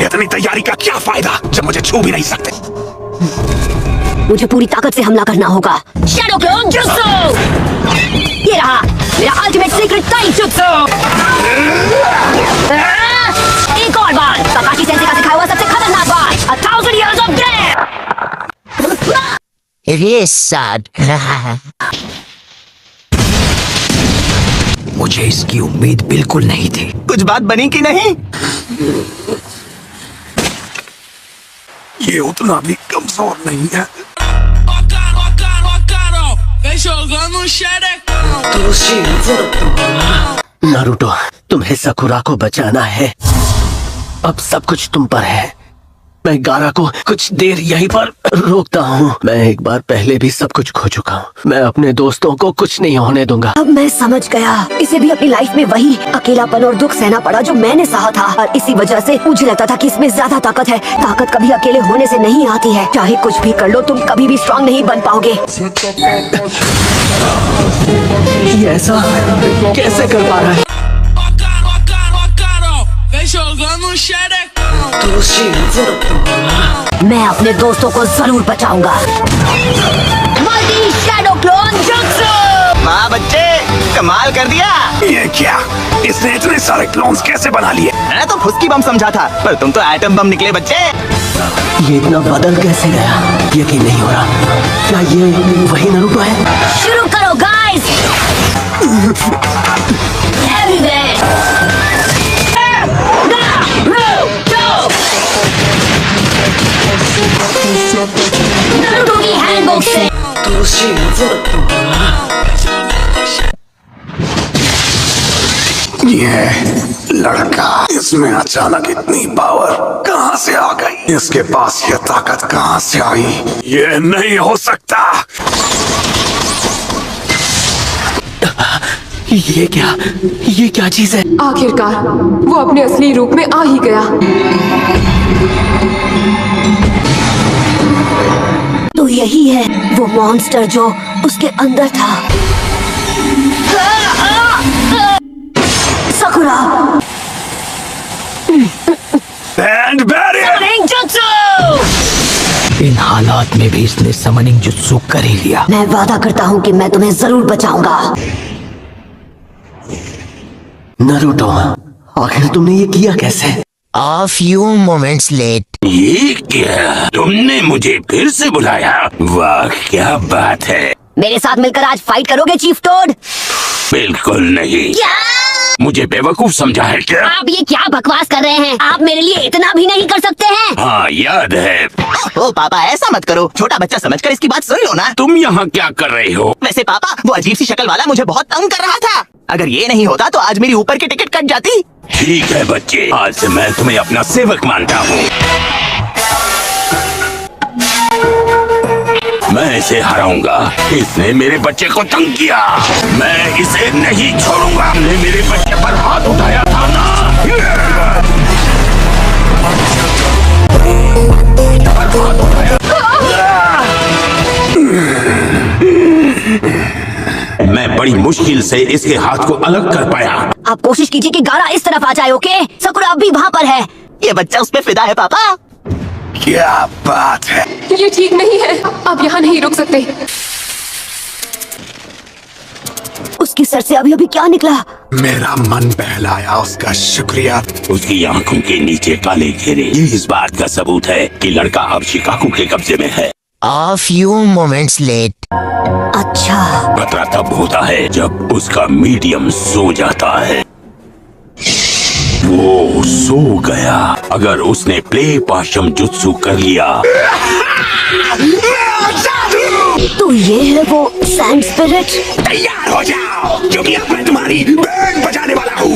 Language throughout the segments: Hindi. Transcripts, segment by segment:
इतनी तैयारी का क्या फायदा जब मुझे छू भी नहीं सकते। मुझे पूरी ताकत से हमला करना होगा। Shadow clone jutsu! ये रहा मेरा अल्टीमेट सीक्रेट ताइजुत्सु। एक और बार काकाशी सेंसे का सिखाया हुआ सबसे खतरनाक बात, 1000 years of death। It is sad. मुझे इसकी उम्मीद बिल्कुल नहीं थी। कुछ बात बनी कि नहीं? ये उतना भी कमजोर नहीं है। नारुतो, तुम्हें साकुरा को बचाना है। अब सब कुछ तुम पर है। मैं गारा को कुछ देर यहीं पर रोकता हूँ। मैं एक बार पहले भी सब कुछ खो चुका हूँ। मैं अपने दोस्तों को कुछ नहीं होने दूंगा। अब मैं समझ गया, इसे भी अपनी लाइफ में वही अकेलापन और दुख सहना पड़ा जो मैंने सहा था, और इसी वजह से मुझे लगता था कि इसमें ज्यादा ताकत है। ताकत कभी अकेले होने से नहीं आती है। चाहे कुछ भी कर लो, तुम कभी भी स्ट्रांग नहीं बन पाओगे। ये ऐसा कैसे कर पा रहा है? मैं अपने दोस्तों को जरूर बचाऊंगा। Multi shadow clone jutsu! माँ बच्चे, कमाल कर दिया। ये क्या? इसने इतने सारे क्लोन्स कैसे बना लिए? मैं तो फुसकी बम समझा था, पर तुम तो एटम बम निकले बच्चे। ये इतना बदल कैसे गया? यकीन नहीं हो रहा। क्या ये वही नारुतो है? शुरू करो गाइस। नारुतो की हैंडबुक से ये लड़का, इसमें अचानक इतनी पावर कहाँ से आ गई? इसके पास ये ताकत कहाँ से आई? ये नहीं हो सकता। ये क्या चीज है? आखिरकार वो अपने असली रूप में आ ही गया। तो यही है वो मॉन्स्टर जो उसके अंदर था। साकुरा! And barrier! जुत्सु! इन हालात में भी इसने समनिंग जुत्सु कर ही लिया। मैं वादा करता हूँ कि मैं तुम्हें जरूर बचाऊंगा। नारुतो, आखिर तुमने ये किया कैसे? A few moments late. ये क्या? तुमने मुझे फिर से बुलाया? वाह, क्या बात है। मेरे साथ मिलकर आज फाइट करोगे चीफ टोड? बिल्कुल नहीं। क्या? मुझे बेवकूफ समझा है क्या? आप ये क्या बकवास कर रहे हैं? आप मेरे लिए इतना भी नहीं कर सकते हैं? हाँ, याद है। ओ पापा, ऐसा मत करो। छोटा बच्चा समझकर इसकी बात सुन लो ना। तुम यहाँ क्या कर रहे हो? वैसे पापा, वो अजीब सी शक्ल वाला मुझे बहुत तंग कर रहा था। अगर ये नहीं होता तो आज मेरी ऊपर की टिकट कट जाती। ठीक है बच्चे, आज से मैं तुम्हें अपना सेवक मानता हूँ। मैं इसे हराऊंगा। इसने मेरे बच्चे को तंग किया। मैं इसे नहीं छोड़ूंगा। हमने मेरे बच्चे पर हाथ उठाया था ना। मैं बड़ी मुश्किल से इसके हाथ को अलग कर पाया। आप कोशिश कीजिए कि गारा इस तरफ आ जाए, ओके? साकुरा अब भी वहाँ पर है। ये बच्चा उस पे फिदा है पापा। क्या बात है? ये ठीक नहीं है। आप यहाँ नहीं रुक सकते। उसकी सर से अभी अभी क्या निकला? मेरा मन बहलाया, उसका शुक्रिया। उसकी आंखों के नीचे काले घेरे, ये इस बात का सबूत है कि लड़का अब शिकागो के कब्जे में है। A few moments late. अच्छा, खतरा तब होता है जब उसका मीडियम सो जाता है। वो सो गया। अगर उसने प्ले पाशम जुत्सु कर लिया तो ये है वो सैंड स्पिरिट। तैयार हो जाओ, क्योंकि अब मैं तुम्हारी बैंड बजाने वाला हूँ।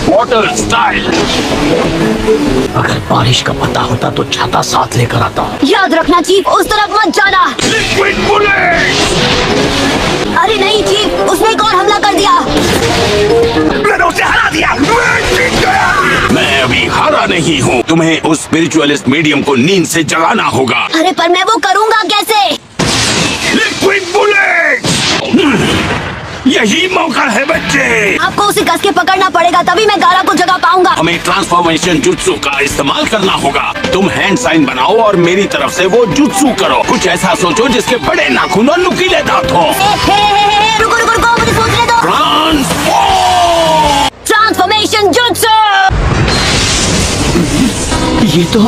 Water style. अगर बारिश का पता होता तो छाता साथ लेकर आता हूँ। याद रखना चीफ, उस तरफ मत जाना। Liquid bullet. अरे नहीं चीफ, उसने एक और हमला कर दिया। मैंने उसे हरा दिया। मैं जीत गया। मैं अभी हारा नहीं हूँ। तुम्हें उस स्पिरिचुअलिस्ट मीडियम को नींद से जगाना होगा। अरे पर मैं वो करूँगा कैसे? Liquid bullet. यही मौका है बच्चे। आपको उसे कस के पकड़ना पड़ेगा, तभी मैं गारा को जगा पाऊंगा। हमें ट्रांसफॉर्मेशन जुत्सु का इस्तेमाल करना होगा। तुम हैंड साइन बनाओ और मेरी तरफ से वो जुत्सु करो। कुछ ऐसा सोचो जिसके बड़े नाखून और नुकीले दांत हो। रुको रुको रुको, मुझे सोचने दो। Transformation jutsu. ये तो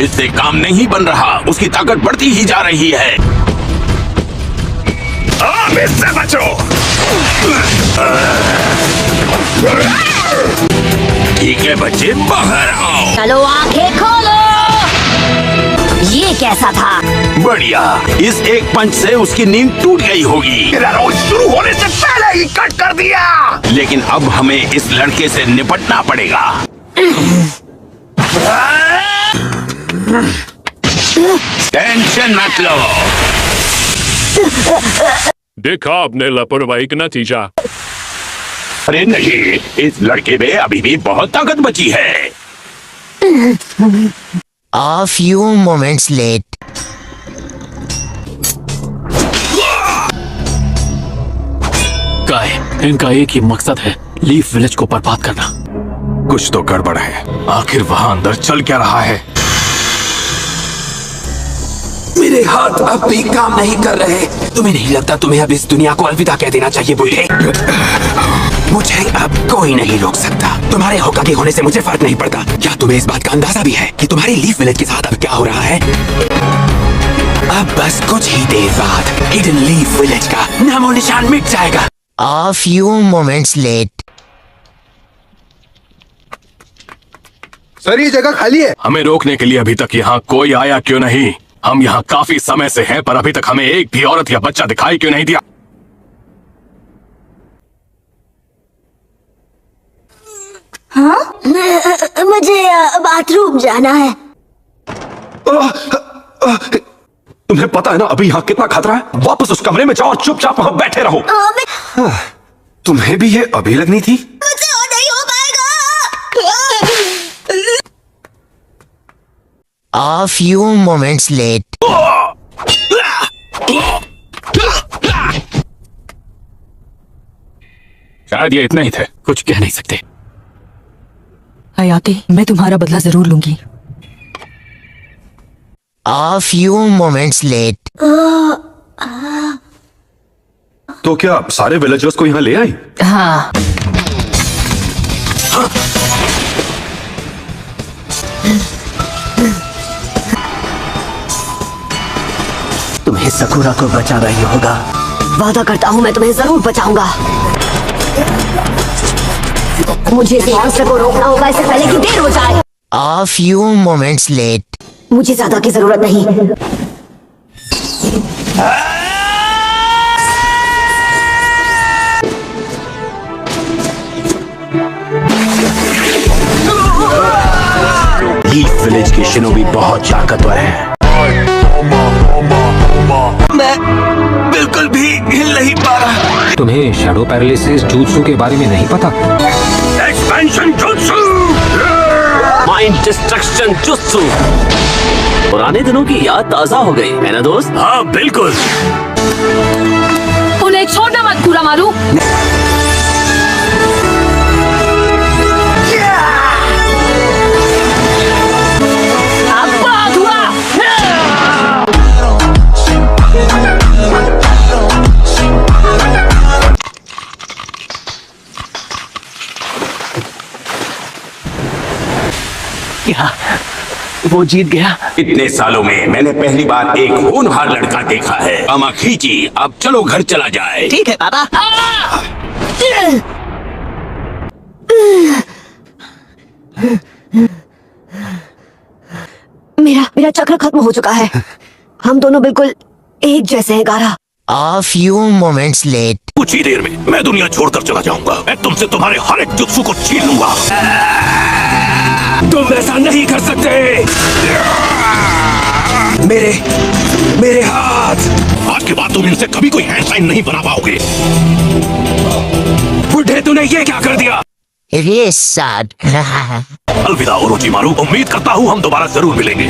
इससे काम नहीं बन रहा, उसकी ताकत बढ़ती ही जा रही है। अब इससे बचो। ठीक है बच्चे, बाहर आओ। चलो आंखें खोलो। ये कैसा था? बढ़िया, इस एक पंच से उसकी नींद टूट गई होगी। मेरा रोज शुरू होने से पहले ही कट कर दिया। लेकिन अब हमें इस लड़के से निपटना पड़ेगा। टेंशन मत लो। देखा आपने लापरवाही का नतीजा। अरे नहीं, इस लड़के में अभी भी बहुत ताकत बची है। A few moments late. काय, इनका एक ही मकसद है, लीफ विलेज को बर्बाद करना। कुछ तो गड़बड़ है। आखिर वहाँ अंदर चल क्या रहा है? मेरे हाथ अब भी काम नहीं कर रहे। तुम्हें नहीं लगता तुम्हें अब इस दुनिया को अलविदा कह देना चाहिए बूढ़े? मुझे अब कोई नहीं रोक सकता। तुम्हारे होकागे होने से मुझे फर्क नहीं पड़ता। क्या तुम्हें इस बात का अंदाजा भी है कि तुम्हारी लीफ विलेज के साथ अब क्या हो रहा है? अब बस कुछ ही देर बाद हिडन लीफ विलेज का नामो निशान मिट जाएगा। A few moments late. Sir, ये जगह खाली है। हमें रोकने के लिए अभी तक यहाँ कोई आया क्यों नहीं? हम यहाँ काफी समय से हैं, पर अभी तक हमें एक भी औरत या बच्चा दिखाई क्यों नहीं दिया? हाँ? मुझे बाथरूम जाना है। तुम्हें पता है ना अभी यहाँ कितना खतरा है? वापस उस कमरे में जाओ और चुपचाप वहाँ बैठे रहो। तुम्हें भी ये अभी लगनी थी? मुझसे और नहीं हो पाएगा। A few moments late. शायद ये इतने ही थे। कुछ कह नहीं सकते। हयाती, मैं तुम्हारा बदला जरूर लूंगी। A few moments late. तो क्या सारे विलेजर्स को यहाँ ले आई? हाँ। तुम्हें सकुरा को बचाना ही होगा। वादा करता हूँ मैं तुम्हें जरूर बचाऊंगा। मुझे इस मॉन्स्टर को रोकना होगा इससे पहले कि देर हो जाए। A few moments late. मुझे ज्यादा की जरूरत नहीं। लीफ विलेज के शिनोबी बहुत ताकतवर हैं। मैं बिल्कुल भी हिल नहीं पा रहा। तुम्हें शैडो पैरालिसिस जुत्सु के बारे में नहीं पता? Expansion jutsu, mind destruction jutsu. पुराने दिनों की याद ताजा हो गई है ना दोस्त? हाँ बिल्कुल। उन्हें छोड़ना मत कुरामारू। क्या वो जीत गया? इतने सालों में मैंने पहली बार एक होनहार लड़का देखा है। अमा खींची, अब चलो घर चला जाए। ठीक है पापा। मेरा चक्र खत्म हो चुका है। हम दोनों बिल्कुल एक जैसे हैं गारा। A few moments late. कुछ ही देर में मैं दुनिया छोड़कर चला जाऊंगा। मैं तुमसे तुम्हारे हर एक जुत्सु को छीन लूंगा। तुम ऐसा नहीं कर सकते। मेरे हाथ। आज के बाद तुम इनसे कभी कोई हैंड साइन नहीं बना पाओगे। बुढ़े तूने ये क्या कर दिया? It is sad. अलविदा ओरोचिमारू, उम्मीद करता हूँ हम दोबारा जरूर मिलेंगे।